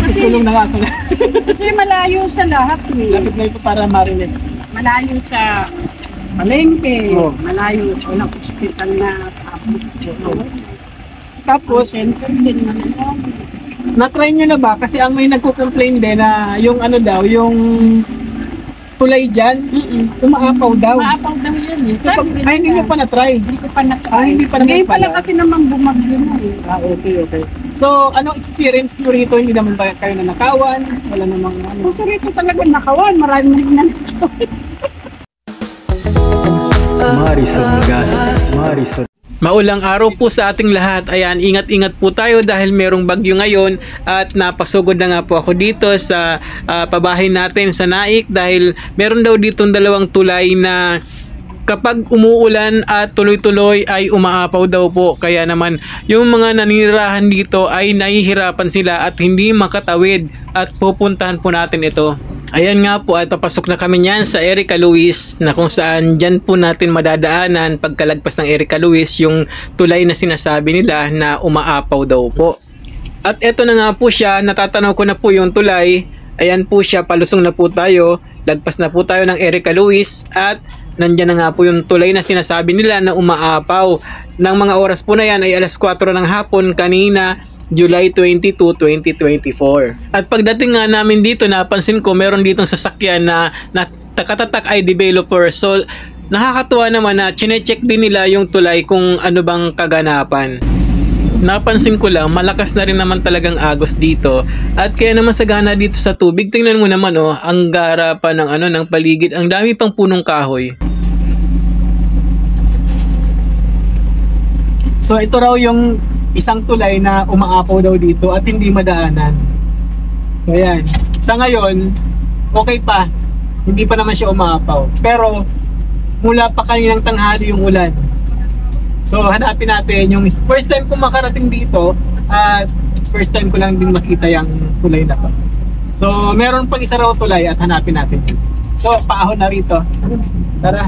Tulong na nga ako. Kasi malayo sa lahat eh. Lapit na ito para marinig. Malayo sa palengke, Oh. malayo sa hospital na Tapos, center din naman. na-try nyo na ba? Kasi ang may nagko-complain din na yung ano daw, yung tulay dyan, umaapaw daw. Maapaw daw yan eh. So, ay, hindi nyo pa na-try? Hindi ko pa na-try. Ah, hindi pa naman Ngayon pala pala. kasi naman bumagyo mo eh. Ah, okay. So, anong experience nyo rito? Hindi naman ba kayo nanakawan? Wala namang ano? Puto rito talaga nakawan, maraming rin na Marisol Gas. Maulang araw po sa ating lahat. Ayan, ingat-ingat po tayo dahil merong bagyo ngayon at napasugod na nga po ako dito sa pabahay natin sa Naik dahil meron daw ditong dalawang tulay na kapag umuulan at tuloy-tuloy ay umaapaw daw po. Kaya naman yung mga naninirahan dito ay nahihirapan sila at hindi makatawid at pupuntahan po natin ito. Ayan nga po at papasok na kami niyan sa Erika Luis na kung saan dyan po natin madadaanan pagkalagpas ng Erika Luis yung tulay na sinasabi nila na umaapaw daw po. At eto na nga po siya, natatanaw ko na po yung tulay. Ayan po siya, palusong na po tayo. Lagpas na po tayo ng Erika Luis at nandyan na nga po yung tulay na sinasabi nila na umaapaw. Nang mga oras po na yan ay alas 4 ng hapon kanina, July 22, 2024. At pagdating nga namin dito, napansin ko meron ditong sasakyan na katatak ay developer. So nakakatuwa naman na chine-check din nila yung tulay kung ano bang kaganapan. Napansin ko lang, malakas na rin naman talagang agos dito. At kaya naman sagana dito sa tubig. Tingnan mo naman oh, ang garapan ng ng paligid. Ang dami pang punong kahoy. So ito raw yung isang tulay na umaapaw daw dito at hindi madaanan. So ayan. Sa ngayon, okay pa. Hindi pa naman siya umaapaw. Pero mula pa kaninang tanghali yung ulan. So hanapin natin yung first time ko makarating dito at first time ko lang din makita yung tulay na to. So meron pang isa raw tulay at hanapin natin yun. So paahon na rito. Tara.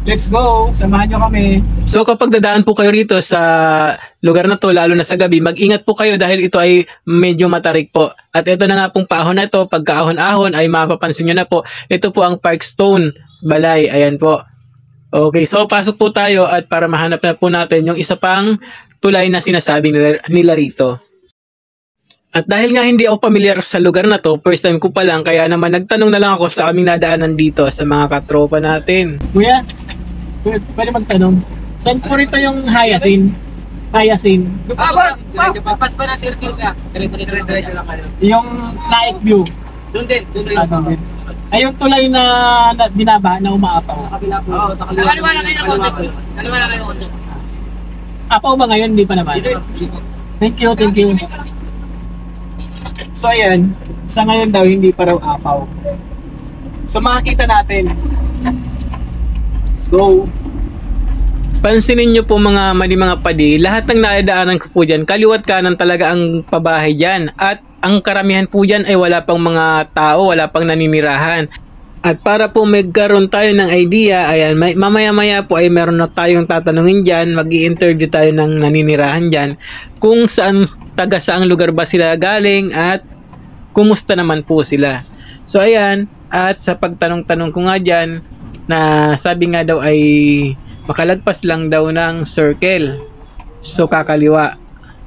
Let's go! Samahan nyo kami. So kapag dadaan po kayo rito sa lugar na to, lalo na sa gabi, mag-ingat po kayo dahil ito ay medyo matarik po. At ito na nga pong paahon na ito, pagkaahon-ahon ay mapapansin nyo na po, ito po ang Parkstone Balay. Ayan po. Okay, so pasok po tayo at para mahanap na po natin yung isa pang tulay na sinasabi nila rito. At dahil nga hindi ako familiar sa lugar na to, first time ko pa lang, kaya naman nagtanong na lang ako sa aming nadaanan dito sa mga katropa natin. Kuya, pwede magtanong. Saan po rito yung Hyacinth? Hyacinth. Papas pa na circle ka. Diretso lang kayo. Yung Naik View. Doon din. Ay, yung tulay na binaba na umaapaw. Oo, kaliwa na kayo ng konti. Kaliwa na kayo ng konti. Apaw ba ngayon? Hindi pa naman. Thank you. So ayan, sa ngayon daw hindi pa raw apaw. So makikita natin. Let's go. Pansinin nyo po mga padi, lahat ng nadaanan ko po dyan, kaliwat kanan talaga ang pabahay dyan. At ang karamihan po dyan ay wala pang mga tao, wala pang naninirahan. At para po magkaroon tayo ng idea, ayan, mamaya-maya po ay meron na tayong tatanungin dyan, mag-i-interview tayo ng naninirahan dyan, kung saan, taga saang lugar ba sila galing at kumusta naman po sila. So ayan, at sa pagtanong-tanong ko nga dyan, na sabi nga daw ay makalagpas lang daw ng circle. So kakaliwa.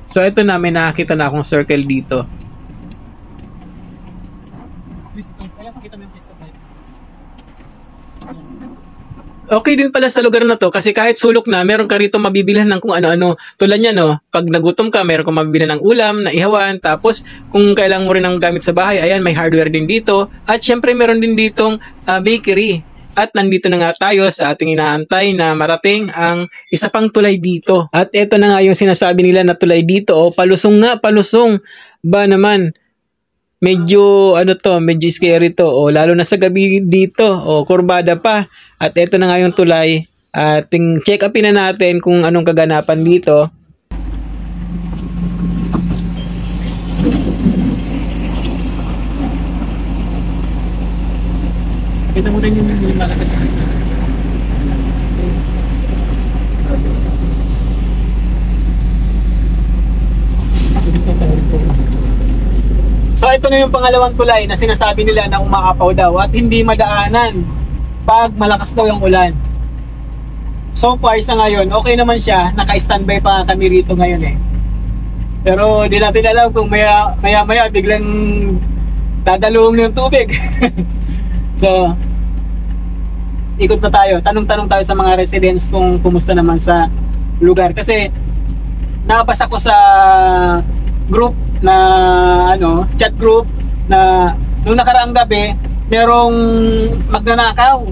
So ito na, may nakakita na akong circle dito. Okay din pala sa lugar na to kasi kahit sulok na, meron ka rito mabibilhan ng kung ano-ano. Tulad niya, no, pag nagutom ka, meron kang mabibilhan ng ulam, na ihawan. Tapos kung kailangan mo rin ng gamit sa bahay, ayan, may hardware din dito. At syempre meron din ditong bakery. At nandito na nga tayo sa ating inaantay na marating ang isa pang tulay dito. At ito na nga yung sinasabi nila na tulay dito. O, palusong nga, palusong. Ba naman, medyo medyo scary to. O, lalo na sa gabi dito. O, kurbada pa. At ito na nga yung tulay. At check upin na natin kung anong kaganapan dito. Kita mo rin yung malakas. So ito na yung pangalawang tulay na sinasabi nila na umaapaw daw at hindi madaanan pag malakas daw yung ulan. So far sa ngayon, okay naman siya. Naka-standby pa kami rito ngayon eh. Pero di natin alam kung maya biglang dadalawang na yung tubig. So, ikot na tayo. Tanong-tanong tayo sa mga residents kung kumusta naman sa lugar. Kasi nabasa ko sa group na chat group na nung nakaraang gabi merong magnanakaw.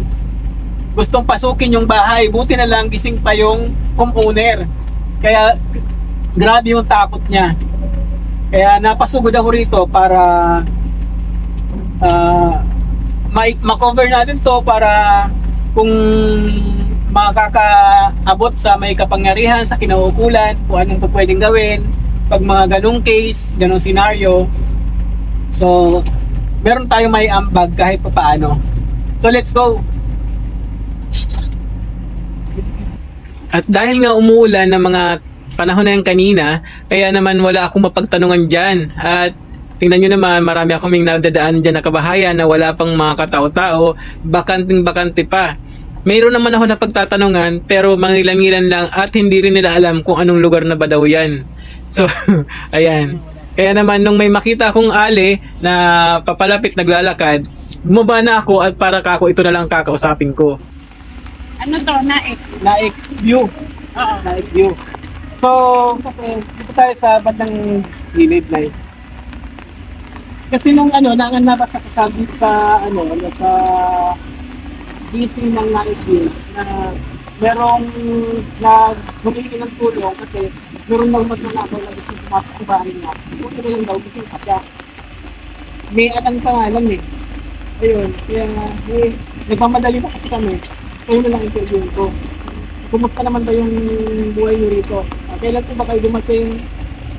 Gustong pasukin yung bahay. Buti na lang gising pa yung homeowner. Kaya grabe yung takot niya. Kaya napasugod ako rito para ma-cover natin to para kung makakaabot sa may kapangyarihan sa kinauukulan, kung anong pwedeng gawin pag mga ganong case, ganong scenario. So, meron tayo may ambag kahit pa paano. So, let's go! At dahil nga umuulan ng mga panahon na yan kanina, kaya naman wala akong mapagtanungan dyan. At tingnan nyo naman, marami akong nadadaan dyan na kabahayan na wala pang mga katao-tao, bakanting-bakante pa. Mayroon naman ako na pagtatanungan, pero mangilan-ngilan lang at hindi rin nila alam kung anong lugar na ba daw yan. So, ayan. Kaya naman, nung may makita akong ali na papalapit naglalakad, bumaba na ako at para kako ito na lang kakausapin ko. Ano to? Naik. Naik view. Oo. Naik view. So, kasi dito tayo sa bandang gilid na yun. Kasi nung nabasa ko sa DC ng Naik view na merong humingi ng tulong kasi meron daw magnanakaw na gusto pumasok sa bahay niya. Kung ito lang daw, kasi siya. May anong pangalan eh. Ayun, kaya nagmamadali pa kasi kami. Kayo na lang interview ko. Kumusta naman ba yung buhay niyo rito? Kailan po ba kayo dumating?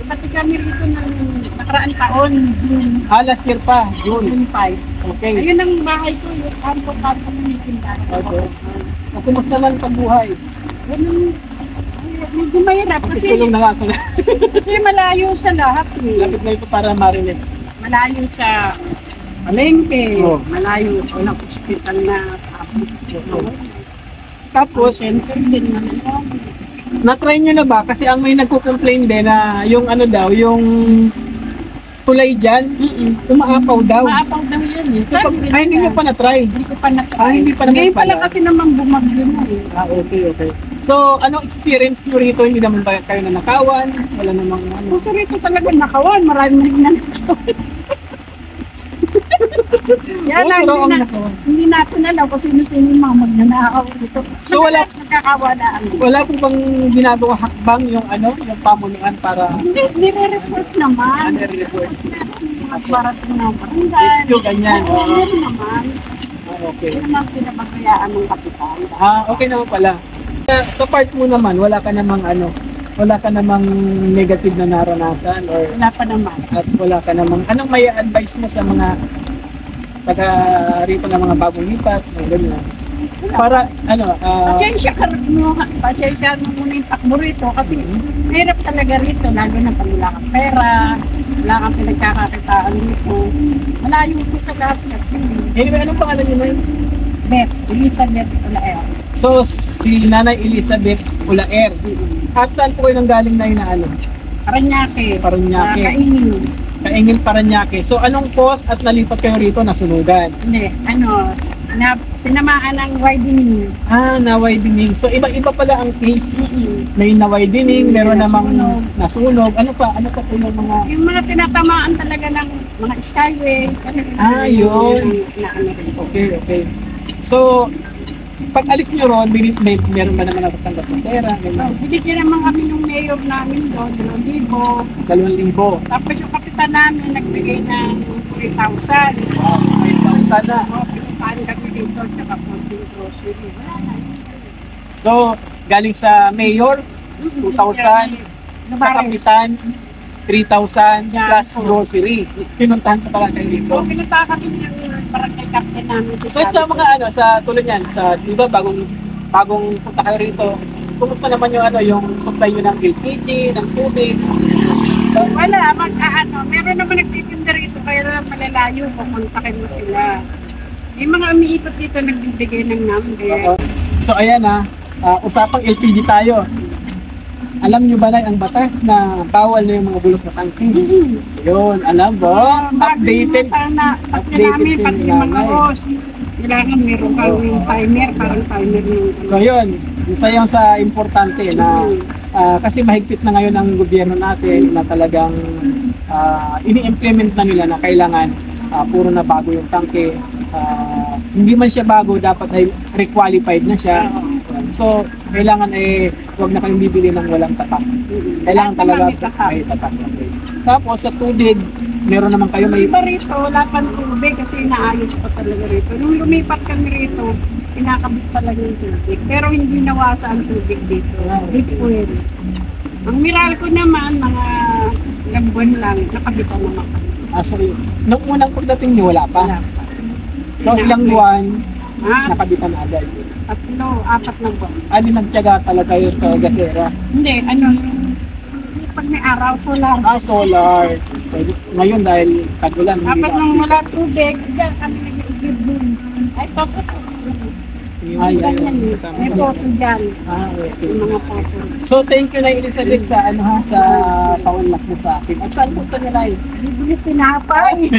Dumating kami rito ng nakaraang taon. June. Last year pa, June. June 5. Okay. Ayun ang bahay ko. Yung kampo-kampo ng mitinda. Okay. Kumusta naman pagbuhay? Medyo mahirap kasi, Tulong na nga ako na. kasi malayo sa lahat eh. Lapit na ito para marinig. Malayo sa palengke. Oh. Malayo. Walang hospital na Tapos, center din naman. na-try nyo na ba? Kasi ang may nagko-complain din na yung yung tulay dyan, umaapaw daw. Maapaw daw yun eh. So, hindi nyo pa na-try? Hindi ko pa na-try. Hindi pa naman Ngayon pala pala. kasi naman bumagyo na eh. Okay. So, anong experience nyo rito? Hindi naman ba kayo nanakawan? Wala namang Kasi rito talaga nakawan. Maraming rin na nakawan. Yan lang, sino ang nakawan? hindi natin alam kung sino-sino yung mga magnanakaw dito. So, wala- Nagkakawadaan. Wala po bang ginagawa hakbang yung yung pamunuan para Hindi, nire-report naman. report? At parating ng barangay. Rescue, ganyan. Oo, meron naman. Okay. Yun ang pinapagayaan ng kapital. Okay naman pala. Sa part mo naman, wala ka namang negative na naranasan or Wala pa naman. at wala ka namang anong may advice mo sa mga taga rito ng mga bagong lipat, ganyan. Para Pasensya ka mo, pasensya mo muna yung takbo rito kasi mahirap talaga rito, lalo na pag wala kang pera, wala kang pinagkakakitaan dito. Malayo po sa lahat kasi. anyway, anong pangalan niyo na Beth, Elizabeth Olaer. So, si Nanay Elizabeth Ulaer. At saan po kayo nang galing na Paranaque. Paranaque. Kainin. Kaingin Paranaque. So, anong cause at nalipat kayo rito nasunugan? Hindi, tinamaan ng widening. Na-widening. So, iba-iba pala ang case. May na-widening, meron namang nasunog. Ano pa po yung mga... Yung mga tinatamaan talaga ng mga skyway. Yun. Okay. So, pag alis nyo ron, meron ba naman natatanggap ng pera? Binigyan naman kami ng mayor namin doon, 2,000. 2,000. Tapos yung kapitan namin nagbigay ng 3,000. Sana. Pinupahan kami dito, tsaka konting grocery. Wala na. So, galing sa mayor, 2,000. Sa kapitan, 3,000 plus grocery. Pinuntahan pa pala kayo dito. So, pinunta kami ng barangay captain namin. So sa mga sa tulad niyan, sa di ba bagong punta kayo rito, kumusta naman yung supply niyo ng LPG, ng tubig? Wala, meron naman nagtitinda rito kaya malayo, pupuntakin mo sila. May mga umiikot dito nagbibigay ng number. Oo. So ayan usapang LPG tayo. Alam nyo ba na ang batas na bawal na yung mga bulok na tangke? Yun, alam mo? Updated. Updated pati yung mga hose. Kailangan meron kang timer, parang timer yung... So yun, isa yung sa importante na kasi mahigpit na ngayon ang gobyerno natin na talagang ini-implement na nila na kailangan puro na bago yung tangke. Hindi man siya bago, dapat ay requalified na siya. So, kailangan huwag na kayong bibili ng walang tatak. Kailangan talaga may tatak. Tapos sa tubig, meron naman kayo may... Iba rito, wala pang tubig kasi inaayos pa talaga rito. Nung lumipat kami rito, kinakabit talaga yung tubig. Pero hindi nawasa ang tubig dito. Deep well. Ang Meralco naman, mga ilang buwan lang, nakabitan naman kami. Sorry. Nung unang pagdating niyo, wala pa? Wala pa. So, ilang buwan, nakabitan na agad. 3, 4 na buwan. Nagtiyaga talaga yun sa gasera? Hindi, pag may araw, solar. Solar. Ngayon dahil tagulan. Dapat nang wala tubig, diyan kami nag-i-give dun. Ay, toto. May photo dyan. Okay. Yung mga photo. So, thank you na Elizabeth sa sa paunlak mo sa akin. At saan punta niya na yun? Bibili tinapay.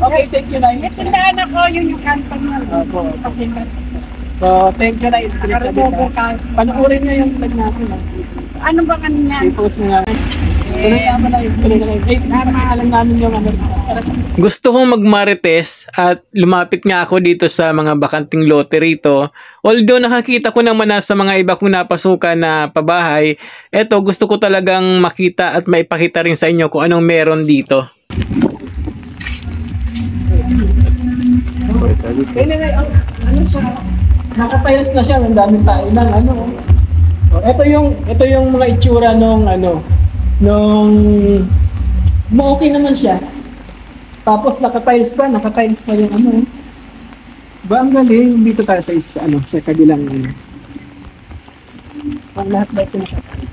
Okay, thank you na Tandaan ako, yun yung kanto niya. Opo. So, thank you na Elizabeth. Panoorin niyo yung vlog natin. Ano ba kanina? I-post na namin. Alam namin yung Gusto kong magmarites at lumapit nga ako dito sa mga bakanting lote rito. Although nakakita ko naman na sa mga iba kong napasukan na pabahay, eto gusto ko talagang makita at maipakita rin sa inyo kung anong meron dito. Ano siya? Nakatiles na siya, ang daming tayo ng ano. Ito yung mga itsura nung okay naman siya. Tapos nakatiles pa yung ano. Ba ang galing dito tayo sa kabilang ano. Ang lahat ba ito nakatiles?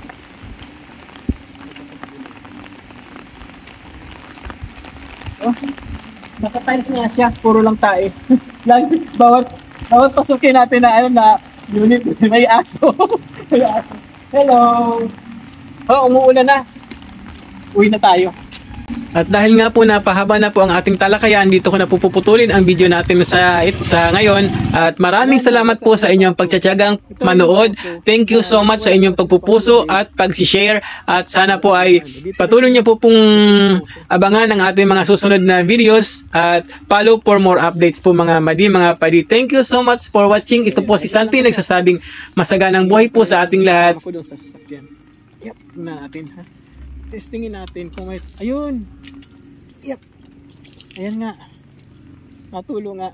Nakatiles nga siya, puro lang tae. bawat pasukin natin na unit, may aso. May aso. Hello. Umuulan na. Uwi na tayo. At dahil nga po napahaba na po ang ating talakayan, dito ko na pupuputulin ang video natin sa ngayon. At maraming salamat po sa inyong pagtsatsagang manood. Thank you so much sa inyong pagpupuso at pag-share. At sana po ay patuloy niyo po pong abangan ang ating mga susunod na videos. At follow for more updates po mga madi, mga padi. Thank you so much for watching. Ito po si Santi nagsasabing masaganang buhay po sa ating lahat. Ako doon sa sasakyan. Yep, tingnan natin ha. Testingin natin kung may... Ayun! Yep! Ayan nga. Natulo nga.